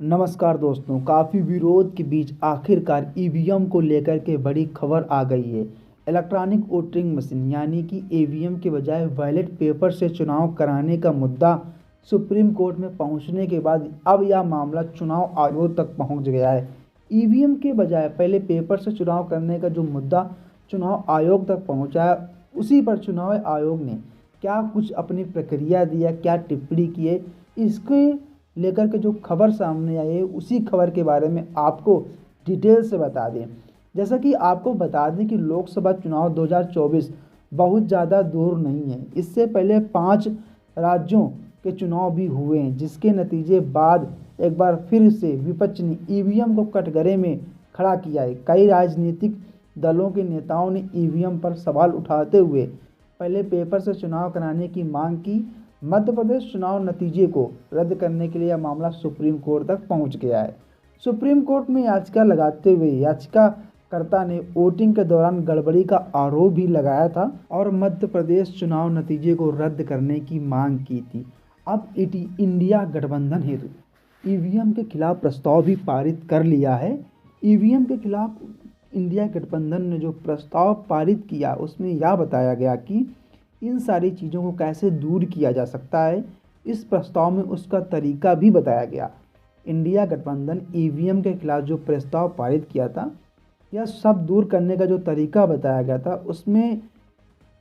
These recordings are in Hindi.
नमस्कार दोस्तों, काफ़ी विरोध के बीच आखिरकार ईवीएम को लेकर के बड़ी खबर आ गई है। इलेक्ट्रॉनिक वोटिंग मशीन यानी कि ईवीएम के बजाय बैलेट पेपर से चुनाव कराने का मुद्दा सुप्रीम कोर्ट में पहुंचने के बाद अब यह मामला चुनाव आयोग तक पहुंच गया है। ईवीएम के बजाय पहले पेपर से चुनाव करने का जो मुद्दा चुनाव आयोग तक पहुंचा है, उसी पर चुनाव आयोग ने क्या कुछ अपनी प्रक्रिया दी है, क्या टिप्पणी की है, इसके लेकर के जो खबर सामने आई है, उसी खबर के बारे में आपको डिटेल से बता दें। जैसा कि आपको बता दें कि लोकसभा चुनाव 2024 बहुत ज़्यादा दूर नहीं है। इससे पहले 5 राज्यों के चुनाव भी हुए हैं, जिसके नतीजे बाद एक बार फिर से विपक्ष ने ईवीएम को कटघरे में खड़ा किया है। कई राजनीतिक दलों के नेताओं ने ईवीएम पर सवाल उठाते हुए पहले पेपर से चुनाव कराने की मांग की। मध्य प्रदेश चुनाव नतीजे को रद्द करने के लिए यह मामला सुप्रीम कोर्ट तक पहुंच गया है। सुप्रीम कोर्ट में याचिका लगाते हुए याचिकाकर्ता ने वोटिंग के दौरान गड़बड़ी का आरोप भी लगाया था और मध्य प्रदेश चुनाव नतीजे को रद्द करने की मांग की थी। अब इंडिया गठबंधन हेतु ईवीएम के खिलाफ प्रस्ताव भी पारित कर लिया है। ईवीएम के खिलाफ इंडिया गठबंधन ने जो प्रस्ताव पारित किया, उसमें यह बताया गया कि इन सारी चीज़ों को कैसे दूर किया जा सकता है। इस प्रस्ताव में उसका तरीका भी बताया गया। इंडिया गठबंधन ईवीएम के खिलाफ जो प्रस्ताव पारित किया था, यह सब दूर करने का जो तरीका बताया गया था, उसमें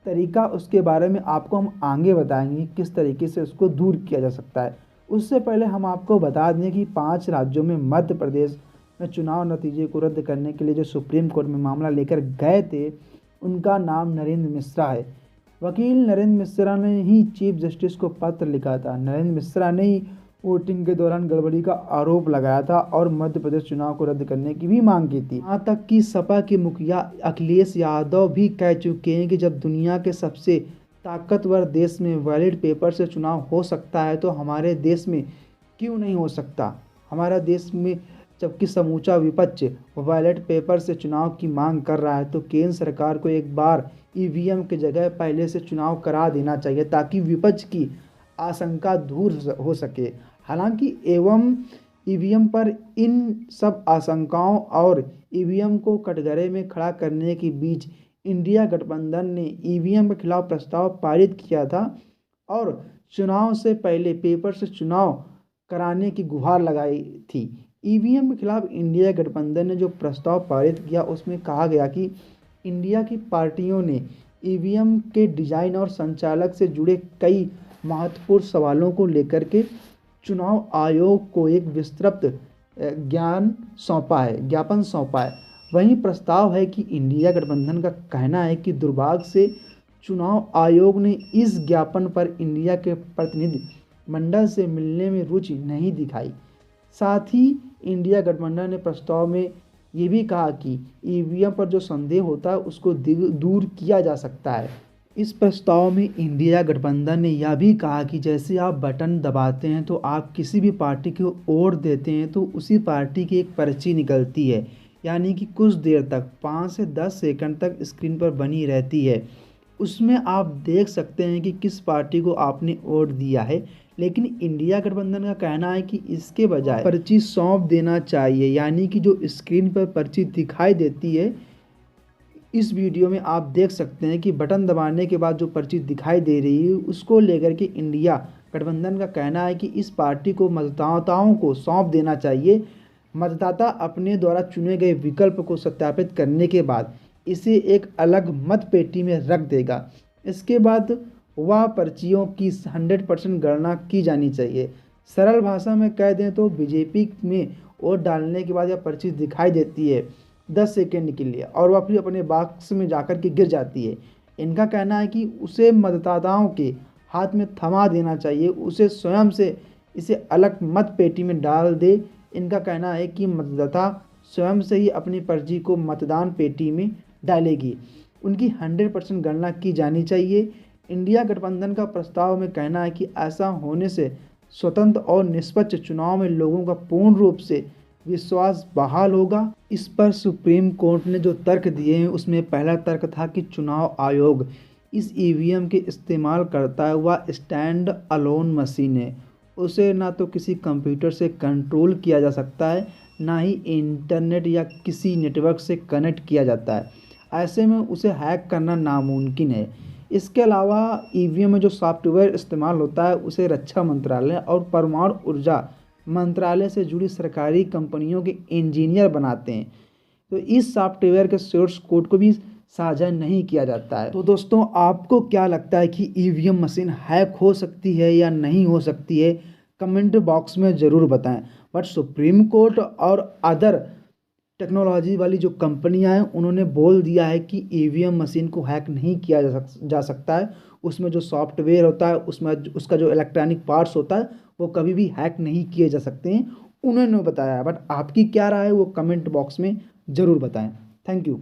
तरीका उसके बारे में आपको हम आगे बताएंगे किस तरीके से उसको दूर किया जा सकता है। उससे पहले हम आपको बता दें कि 5 राज्यों में मध्य प्रदेश में चुनाव नतीजे को रद्द करने के लिए जो सुप्रीम कोर्ट में मामला लेकर गए थे, उनका नाम नरेंद्र मिश्रा है। वकील नरेंद्र मिश्रा ने ही चीफ जस्टिस को पत्र लिखा था। नरेंद्र मिश्रा ने ही वोटिंग के दौरान गड़बड़ी का आरोप लगाया था और मध्य प्रदेश चुनाव को रद्द करने की भी मांग की थी। यहाँ तक कि सपा के मुखिया अखिलेश यादव भी कह चुके हैं कि जब दुनिया के सबसे ताकतवर देश में बैलेट पेपर से चुनाव हो सकता है, तो हमारे देश में क्यों नहीं हो सकता। हमारा देश में जबकि समूचा विपक्ष बैलेट पेपर से चुनाव की मांग कर रहा है, तो केंद्र सरकार को एक बार ईवीएम की जगह पहले से चुनाव करा देना चाहिए, ताकि विपक्ष की आशंका दूर हो सके। हालांकि ईवीएम पर इन सब आशंकाओं और ईवीएम को कटघरे में खड़ा करने के बीच इंडिया गठबंधन ने ईवीएम के खिलाफ प्रस्ताव पारित किया था और चुनाव से पहले पेपर से चुनाव कराने की गुहार लगाई थी। ईवीएम के खिलाफ इंडिया गठबंधन ने जो प्रस्ताव पारित किया, उसमें कहा गया कि इंडिया की पार्टियों ने ईवीएम के डिजाइन और संचालक से जुड़े कई महत्वपूर्ण सवालों को लेकर के चुनाव आयोग को एक विस्तृत ज्ञापन सौंपा है। वहीं प्रस्ताव है कि इंडिया गठबंधन का कहना है कि दुर्भाग्य से चुनाव आयोग ने इस ज्ञापन पर इंडिया के प्रतिनिधि मंडल से मिलने में रुचि नहीं दिखाई। साथ ही इंडिया गठबंधन ने प्रस्ताव में ये भी कहा कि ईवीएम पर जो संदेह होता है, उसको दूर किया जा सकता है। इस प्रस्ताव में इंडिया गठबंधन ने यह भी कहा कि जैसे आप बटन दबाते हैं तो आप किसी भी पार्टी को वोट देते हैं, तो उसी पार्टी की एक पर्ची निकलती है, यानी कि कुछ देर तक 5 से 10 सेकंड तक स्क्रीन पर बनी रहती है। उसमें आप देख सकते हैं कि किस पार्टी को आपने वोट दिया है। लेकिन इंडिया गठबंधन का कहना है कि इसके बजाय पर्ची सौंप देना चाहिए, यानी कि जो स्क्रीन पर पर्ची दिखाई देती है, इस वीडियो में आप देख सकते हैं कि बटन दबाने के बाद जो पर्ची दिखाई दे रही है, उसको लेकर के इंडिया गठबंधन का कहना है कि इस पार्टी को मतदाताओं को सौंप देना चाहिए। मतदाता अपने द्वारा चुने गए विकल्प को सत्यापित करने के बाद इसे एक अलग मत पेटी में रख देगा। इसके बाद वह पर्चियों की 100% गणना की जानी चाहिए। सरल भाषा में कह दें तो बीजेपी में वोट डालने के बाद यह पर्ची दिखाई देती है 10 सेकंड के लिए और वह फिर अपने बॉक्स में जाकर के गिर जाती है। इनका कहना है कि उसे मतदाताओं के हाथ में थमा देना चाहिए, उसे स्वयं से इसे अलग मत पेटी में डाल दे। इनका कहना है कि मतदाता स्वयं से ही अपनी पर्ची को मतदान पेटी में डालेगी। उनकी 100% गणना की जानी चाहिए। इंडिया गठबंधन का प्रस्ताव में कहना है कि ऐसा होने से स्वतंत्र और निष्पक्ष चुनाव में लोगों का पूर्ण रूप से विश्वास बहाल होगा। इस पर सुप्रीम कोर्ट ने जो तर्क दिए हैं, उसमें पहला तर्क था कि चुनाव आयोग इस ईवीएम के इस्तेमाल करता हुआ स्टैंड अलोन मशीन है, उसे ना तो किसी कंप्यूटर से कंट्रोल किया जा सकता है, ना ही इंटरनेट या किसी नेटवर्क से कनेक्ट किया जाता है। ऐसे में उसे हैक करना नामुमकिन है। इसके अलावा ईवीएम में जो सॉफ्टवेयर इस्तेमाल होता है उसे रक्षा मंत्रालय और परमाणु ऊर्जा मंत्रालय से जुड़ी सरकारी कंपनियों के इंजीनियर बनाते हैं। तो इस सॉफ्टवेयर के सोर्स कोड को भी साझा नहीं किया जाता है। तो दोस्तों, आपको क्या लगता है कि ईवीएम मशीन हैक हो सकती है या नहीं हो सकती है? कमेंट बॉक्स में ज़रूर बताएं। बट सुप्रीम कोर्ट और अदर टेक्नोलॉजी वाली जो कंपनियां हैं उन्होंने बोल दिया है कि ईवीएम मशीन को हैक नहीं किया जा सकता है। उसमें जो सॉफ्टवेयर होता है, उसमें उसका जो इलेक्ट्रॉनिक पार्ट्स होता है वो कभी भी हैक नहीं किए जा सकते हैं, उन्होंने बताया है। बट आपकी क्या राय है वो कमेंट बॉक्स में ज़रूर बताएं। Thank you.